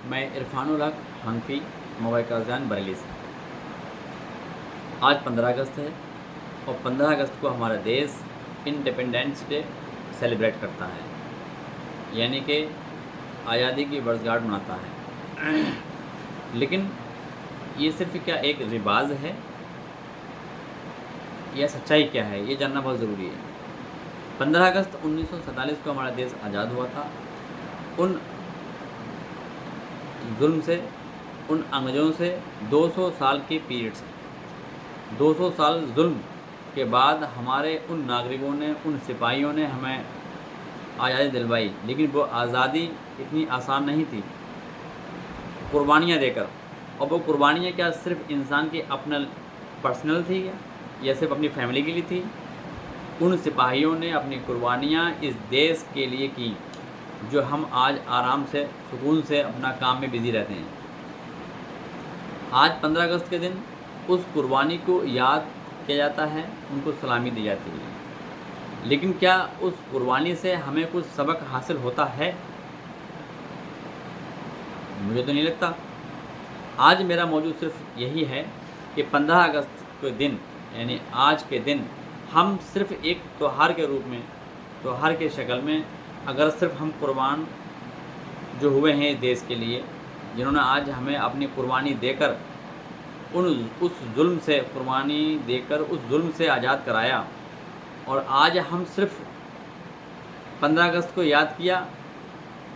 मैं इरफानुल हक हनफी मोबाइल काज़ान बरेली से। आज 15 अगस्त है और 15 अगस्त को हमारा देश इंडिपेंडेंस डे सेलिब्रेट करता है, यानी कि आज़ादी की वर्षगांठ मनाता है। लेकिन ये सिर्फ क्या एक रिवाज है या सच्चाई क्या है, ये जानना बहुत ज़रूरी है। 15 अगस्त 1947 को हमारा देश आज़ाद हुआ था। उन जुल्म से, उन अंग्रेज़ों से 200 साल के पीरियड से 200 साल जुल्म के बाद हमारे उन नागरिकों ने, उन सिपाहियों ने हमें आज़ादी दिलवाई। लेकिन वो आज़ादी इतनी आसान नहीं थी, कुर्बानियाँ देकर। और वो कुर्बानियाँ क्या सिर्फ इंसान की अपना पर्सनल थी या सिर्फ अपनी फैमिली के लिए थी? उन सिपाहियों ने अपनी कुर्बानियाँ इस देश के लिए की, जो हम आज आराम से, सुकून से अपना काम में बिज़ी रहते हैं। आज 15 अगस्त के दिन उस कुर्बानी को याद किया जाता है, उनको सलामी दी जाती है। लेकिन क्या उस कुर्बानी से हमें कुछ सबक हासिल होता है? मुझे तो नहीं लगता। आज मेरा मौजू सिर्फ यही है कि 15 अगस्त के दिन, यानी आज के दिन, हम सिर्फ एक त्यौहार के रूप में, त्यौहार के शक्ल में, अगर सिर्फ हम कुर्बान जो हुए हैं देश के लिए, जिन्होंने आज हमें अपनी कुर्बानी देकर उस जुल्म से, कुर्बानी देकर उस जुल्म से आज़ाद कराया, और आज हम सिर्फ 15 अगस्त को याद किया,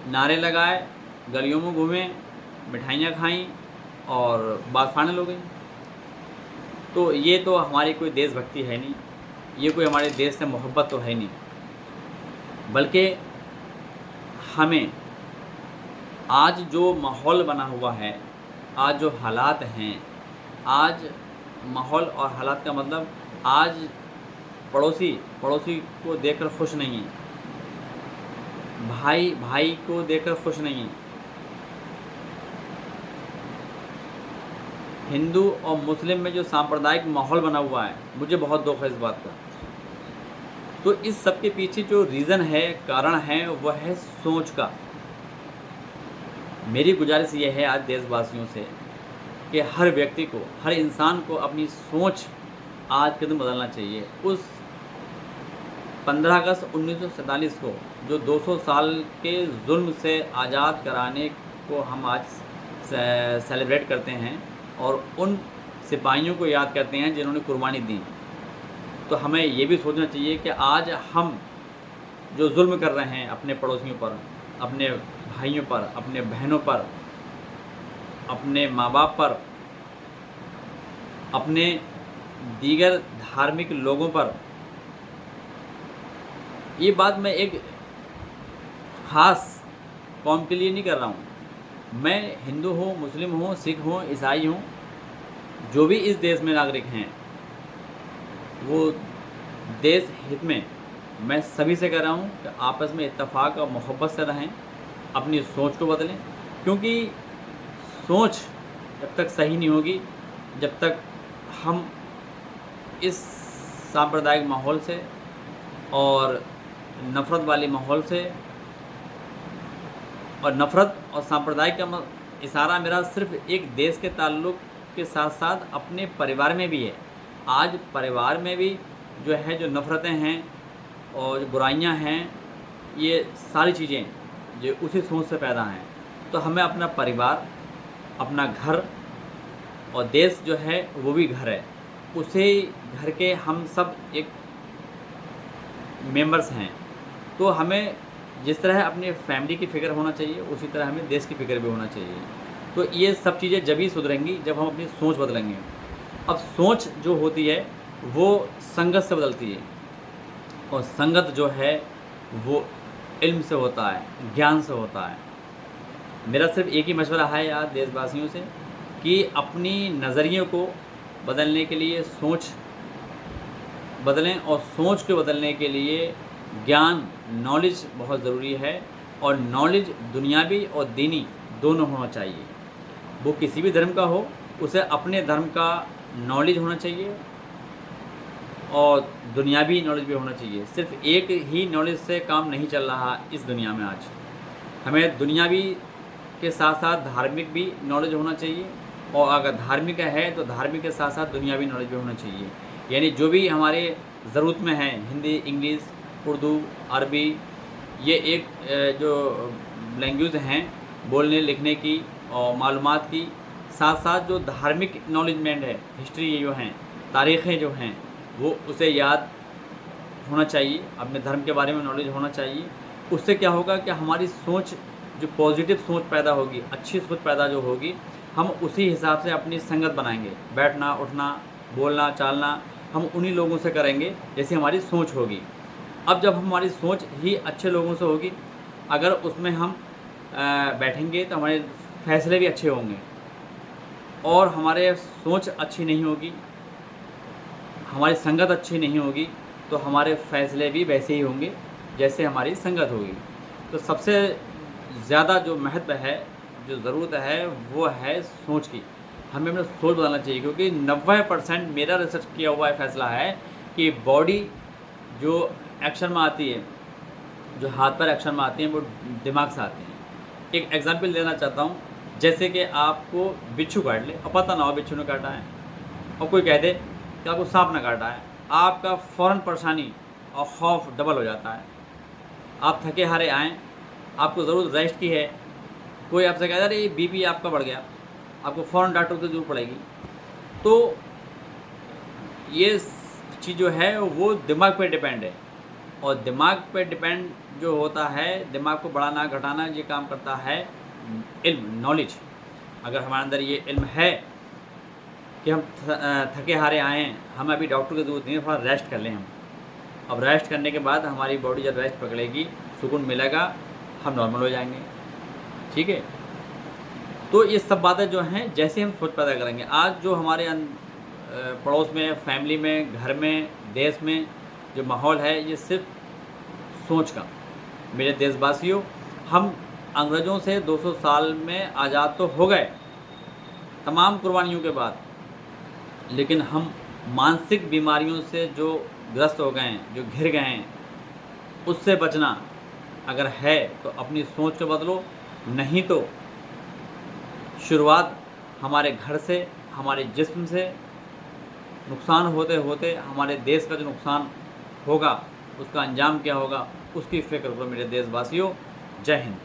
नारे लगाए, गलियों में घूमे, मिठाइयाँ खाईं और बात फाइनल हो गई, तो ये तो हमारी कोई देशभक्ति है नहीं, ये कोई हमारे देश से मोहब्बत तो है नहीं। बल्कि हमें आज जो माहौल बना हुआ है, आज जो हालात हैं, आज माहौल और हालात का मतलब, आज पड़ोसी को देखकर खुश नहीं है, भाई भाई को देखकर खुश नहीं है, हिंदू और मुस्लिम में जो सांप्रदायिक माहौल बना हुआ है, मुझे बहुत दुख है इस बात का। तो इस सब के पीछे जो रीज़न है, कारण है, वह है सोच का। मेरी गुजारिश ये है आज देशवासियों से कि हर व्यक्ति को, हर इंसान को अपनी सोच आज के दिन बदलना चाहिए। उस 15 अगस्त 1947 को, जो 200 साल के जुल्म से आज़ाद कराने को हम आज सेलिब्रेट करते हैं, और उन सिपाहियों को याद करते हैं जिन्होंने कुर्बानी दी, तो हमें ये भी सोचना चाहिए कि आज हम जो जुल्म कर रहे हैं अपने पड़ोसियों पर, अपने भाइयों पर, अपने बहनों पर, अपने माँ बाप पर, अपने दीगर धार्मिक लोगों पर, ये बात मैं एक ख़ास कौम के लिए नहीं कर रहा हूँ। मैं हिंदू हूँ, मुस्लिम हूँ, सिख हूँ, ईसाई हूँ, जो भी इस देश में नागरिक हैं, वो देश हित में मैं सभी से कह रहा हूँ कि आपस में इत्तेफाक और मोहब्बत से रहें, अपनी सोच को बदलें। क्योंकि सोच जब तक सही नहीं होगी, जब तक हम इस सांप्रदायिक माहौल से और नफ़रत वाले माहौल से, और नफ़रत और सांप्रदायिक का इशारा मेरा सिर्फ एक देश के ताल्लुक़ के साथ साथ अपने परिवार में भी है। आज परिवार में भी जो है, जो नफ़रतें हैं और जो बुराइयां हैं, ये सारी चीज़ें जो उसी सोच से पैदा हैं। तो हमें अपना परिवार, अपना घर और देश जो है वो भी घर है, उसे घर के हम सब एक मेंबर्स हैं। तो हमें जिस तरह अपनी फैमिली की फ़िक्र होना चाहिए, उसी तरह हमें देश की फ़िक्र भी होना चाहिए। तो ये सब चीज़ें जब ही सुधरेंगी जब हम अपनी सोच बदलेंगे। अब सोच जो होती है वो संगत से बदलती है, और संगत जो है वो इल्म से होता है, ज्ञान से होता है। मेरा सिर्फ एक ही मशवरा है यार देशवासियों से कि अपनी नज़रिए को बदलने के लिए सोच बदलें, और सोच को बदलने के लिए ज्ञान, नॉलेज बहुत ज़रूरी है। और नॉलेज दुनियावी और दीनी दोनों होना चाहिए। वो किसी भी धर्म का हो, उसे अपने धर्म का नॉलेज होना चाहिए और दुनियावी नॉलेज भी होना चाहिए। सिर्फ एक ही नॉलेज से काम नहीं चल रहा इस दुनिया में। आज हमें दुनियावी के साथ साथ धार्मिक भी नॉलेज होना चाहिए, और अगर धार्मिक है तो धार्मिक के साथ साथ दुनियावी नॉलेज भी होना चाहिए। यानी जो भी हमारे ज़रूरत में है, हिंदी, इंग्लिश, उर्दू, अरबी, ये एक जो लैंग्वेज हैं बोलने लिखने की और मालूमात की, साथ साथ जो धार्मिक नॉलेजमेंट है, हिस्ट्री जो हैं, तारीख़ें जो हैं, वो उसे याद होना चाहिए, अपने धर्म के बारे में नॉलेज होना चाहिए। उससे क्या होगा कि हमारी सोच, जो पॉजिटिव सोच पैदा होगी, अच्छी सोच पैदा जो होगी, हम उसी हिसाब से अपनी संगत बनाएंगे। बैठना, उठना, बोलना, चालना हम उन्हीं लोगों से करेंगे जैसी हमारी सोच होगी। अब जब हमारी सोच ही अच्छे लोगों से होगी, अगर उसमें हम बैठेंगे तो हमारे फैसले भी अच्छे होंगे, और हमारे सोच अच्छी नहीं होगी, हमारी संगत अच्छी नहीं होगी, तो हमारे फ़ैसले भी वैसे ही होंगे जैसे हमारी संगत होगी। तो सबसे ज़्यादा जो महत्व है, जो ज़रूरत है, वो है सोच की। हमें अपना सोच बदलना चाहिए, क्योंकि 90% मेरा रिसर्च किया हुआ फ़ैसला है कि बॉडी जो एक्शन में आती है, जो हाथ पैर एक्शन में आती हैं, वो दिमाग से आती हैं। एक एग्ज़ाम्पल देना चाहता हूँ, जैसे कि आपको बिच्छू काट ले और पता ना हो बिच्छू ने काटा है, और कोई कह दे कि आपको सांप ने काटा है, आपका फ़ौरन परेशानी और खौफ डबल हो जाता है। आप थके हारे आएँ, आपको ज़रूरत रेस्ट की है, कोई आपसे कह दे अरे बीपी आपका बढ़ गया, आपको फ़ौरन डॉक्टर की ज़रूरत पड़ेगी। तो ये चीज़ जो है वो दिमाग पे डिपेंड है, और दिमाग पे डिपेंड जो होता है, दिमाग को बढ़ाना घटाना, ये काम करता है इल्म, नॉलेज। अगर हमारे अंदर ये इल्म है कि हम थके हारे आए हैं, हमें अभी डॉक्टर की ज़रूरत नहीं है, थोड़ा रेस्ट कर लें हम। अब रेस्ट करने के बाद हमारी बॉडी जब रेस्ट पकड़ेगी, सुकून मिलेगा, हम नॉर्मल हो जाएंगे। ठीक है, तो ये सब बातें जो हैं, जैसे हम सोच पैदा करेंगे। आज जो हमारे पड़ोस में, फैमिली में, घर में, देश में जो माहौल है, ये सिर्फ सोच का। मेरे देशवासियों, हम अंग्रेज़ों से 200 साल में आज़ाद तो हो गए, तमाम कुर्बानियों के बाद, लेकिन हम मानसिक बीमारियों से जो ग्रस्त हो गए हैं, जो घिर गए हैं, उससे बचना अगर है तो अपनी सोच को बदलो, नहीं तो शुरुआत हमारे घर से, हमारे जिस्म से, नुकसान होते होते हमारे देश का जो नुकसान होगा, उसका अंजाम क्या होगा, उसकी फ़िक्र करो मेरे देशवासियों। जय हिंद।